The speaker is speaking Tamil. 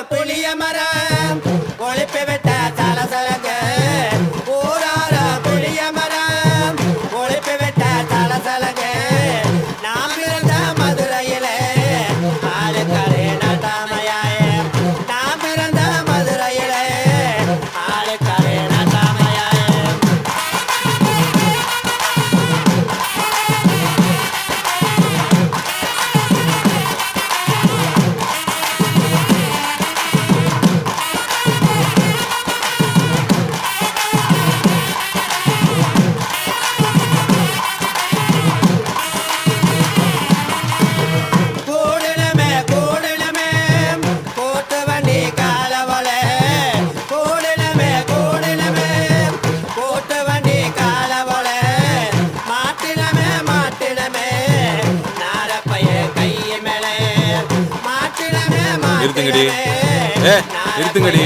புளிய மரம் ஒழிப்பு விட்ட சலசலங்க ஊரார புளிய மரம் ஒழிப்பு விட்ட சலசலங்க நாம் இருந்த மதுரையிலே ஆளுக்கரே நட்டாமையாயே நாம் இருந்த மதுரையிலே ஆளுக்கரே நட்டாமையாயே நிறுத்துங்கடி, நிறுத்துங்கடி.